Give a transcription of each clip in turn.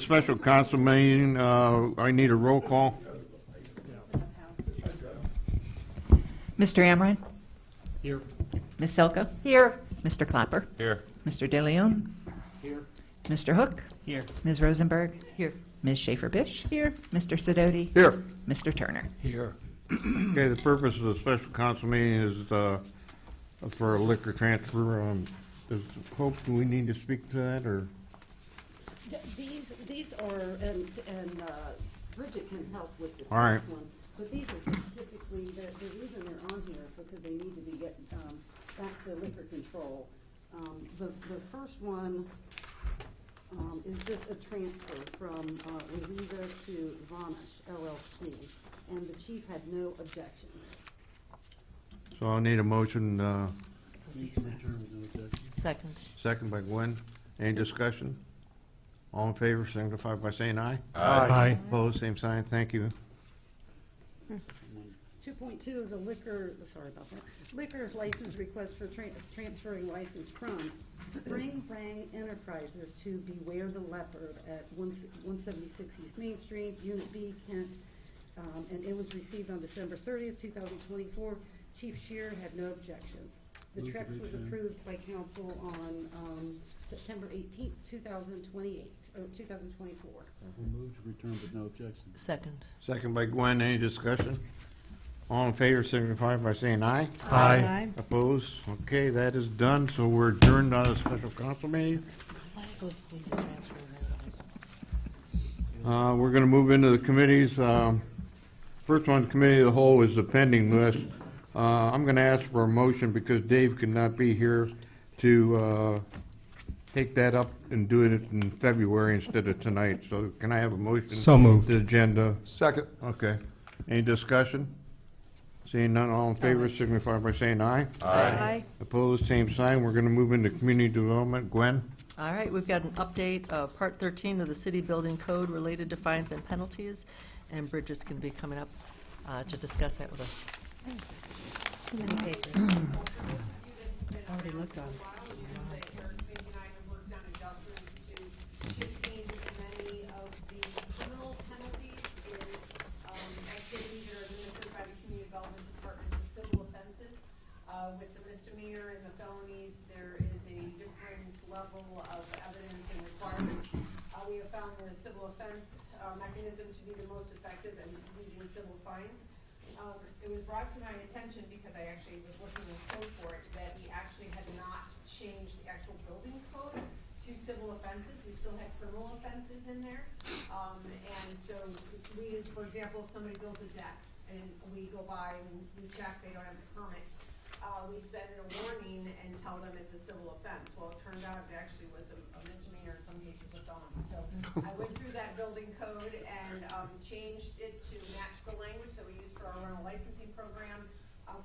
special council meeting. I need a roll call. Mr. Amrine? Here. Ms. Selka? Here. Mr. Clapper? Here. Mr. De Leon? Here. Mr. Hook? Here. Ms. Rosenberg? Here. Ms. Schaefer-Bish? Here. Mr. Sidoti? Here. Mr. Turner? Here. Okay, the purpose of the special council meeting is for a liquor transfer. Hope, do we need to speak to that, or? These are, and Bridget can help with the All right. first one, but these are typically, the reason they're on here is because they need to be getting back to liquor control. The first one is just a transfer from Waziva to Vonish LLC, and the chief had no objections. So I'll need a motion, Second. second by Gwen. Any discussion? All in favor, signify by saying aye. Aye. Opposed, same sign. Thank you. 2.2 is a liquor license request for transferring license from Spring Brang Enterprises to Beware the Leopard at 176 East Main Street, Unit B, Kent, and it was received on December 30th, 2024. Chief Shear had no objections. The Trex was approved by council on September 18th, 2028, or 2024. We'll move to return with no objections. Second. Second by Gwen. Any discussion? All in favor, signify by saying aye. Aye. Opposed? Okay, that is done. So we're adjourned on a special council meeting. We're going to move into the committees. First one, Committee of the Whole, is the pending list. I'm going to ask for a motion because Dave could not be here to take that up and do it in February instead of tonight. So can I have a motion? So moved. To the agenda. Second. Okay. Any discussion? Seeing none, all in favor signify by saying aye. Aye. Opposed, same sign. We're going to move into community development. Gwen? All right, we've got an update of Part 13 of the City Building Code related to fines and penalties, and Bridget's going to be coming up to discuss that with us. Too many papers. Already looked on. With the misdemeanor and the felonies, there is a different level of evidence and requirements. We have found the civil offense mechanism to be the most effective in using civil fines. It was brought to my attention because I actually was looking at code for it that we actually had not changed the actual building code to civil offenses. We still had criminal offenses in there. And so we, for example, if somebody builds a deck and we go by and we check they don't have the permit, we send in a warning and tell them it's a civil offense. Well, it turned out it actually was a misdemeanor, in some cases a felony. So I went through that building code and changed it to match the language that we use for our rental licensing program,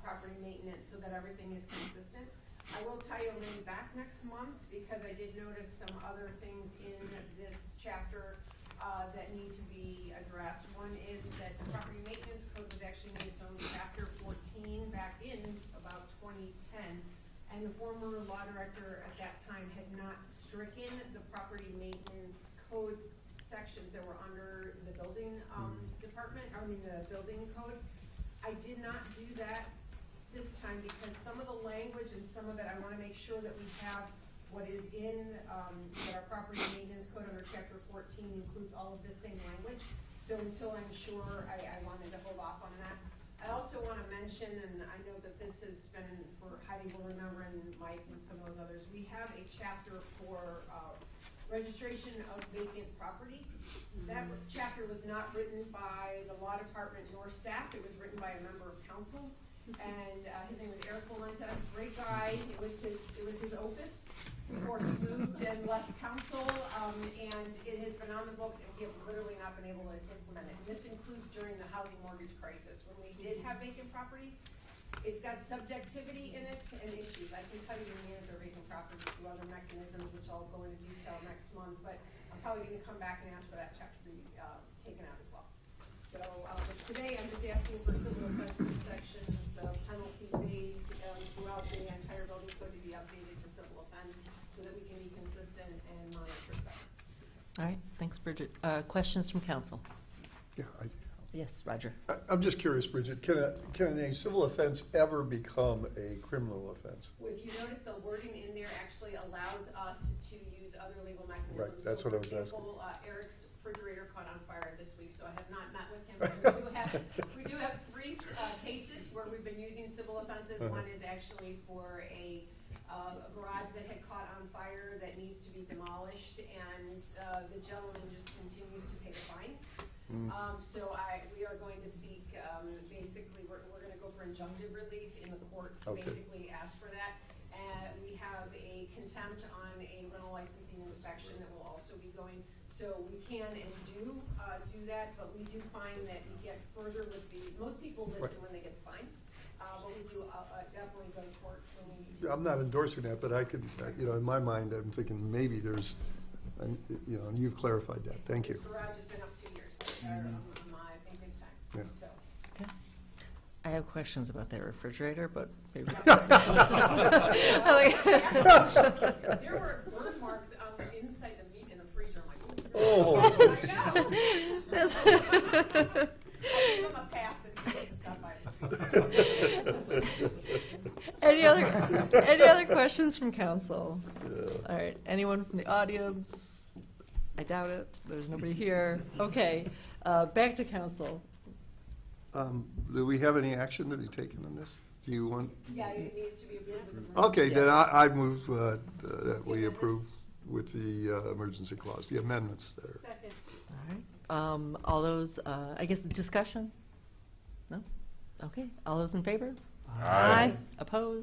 property maintenance, so that everything is consistent. I will tell you, I'm going to be back next month because I did notice some other things in this chapter that need to be addressed. One is that the property maintenance code was actually made its own chapter 14 back in about 2010, and the former law director at that time had not stricken the property maintenance code sections that were under the building department, the building code. I did not do that this time because some of the language and some of it I want to make sure that we have what is in that our property maintenance code under chapter 14 includes all of this same language. So until I'm sure, I wanted to hold off on that. I also want to mention, and I know that this has been for Heidi will remember, and Mike and some of those others, we have a chapter for registration of vacant properties. That chapter was not written by the law department nor staff. It was written by a member of council, and his name was Eric Valenta. Great guy. It was his opus before he moved and left council, and it has been on the books, and we have literally not been able to implement it. And this includes during the housing mortgage crisis when we did have vacant properties. It's got subjectivity in it and issues. I can tell you to manage our vacant properties through other mechanisms, which I'll go into detail next month, but I'm probably going to come back and ask for that chapter to be taken out as well. So but today I'm just asking for civil offenses sections, the penalty phase throughout the entire building code to be updated to civil offense so that we can be consistent and monitor better. All right, thanks, Bridget. Questions from council? Yeah, Yes, Roger. I'm just curious, Bridget, can a civil offense ever become a criminal offense? Well, if you notice, the wording in there actually allows us to use other legal mechanisms. Right, that's So, what I was for asking. example, Eric's refrigerator caught on fire this week, so I have not met with him. We do have 3 cases where we've been using civil offenses. Uh-huh. One is actually for a garage that had caught on fire that needs to be demolished, and the gentleman just continues to pay the fines. So we are going to seek, basically, we're going to go for injunctive relief in the court to Okay. basically ask for that. And we have a contempt on a rental licensing inspection that will also be going. So we can and do that, but we do find that we get further with most people listen when they get the fine. But we do definitely go to court when we need to. I'm not endorsing that, but I could, in my mind, I'm thinking maybe there's, and you've clarified that. Thank you. This garage has been up 2 years, I think it's time. Yeah. So. Okay. I have questions about that refrigerator, but maybe. There were bird marks inside the meat in the freezer. I'm like, Oh. I know. I gave him a pass and he stopped by. Any other questions from council? All right, anyone from the audience? I doubt it. There's nobody here. Okay, back to council. Do we have any action to be taken on this? Do you want? Yeah, it needs to be approved. Okay, then I move that we approve with the emergency clause, the amendments there. Second. All right. All those, I guess, discussion? No? Okay, all those in favor? Aye. Opposed?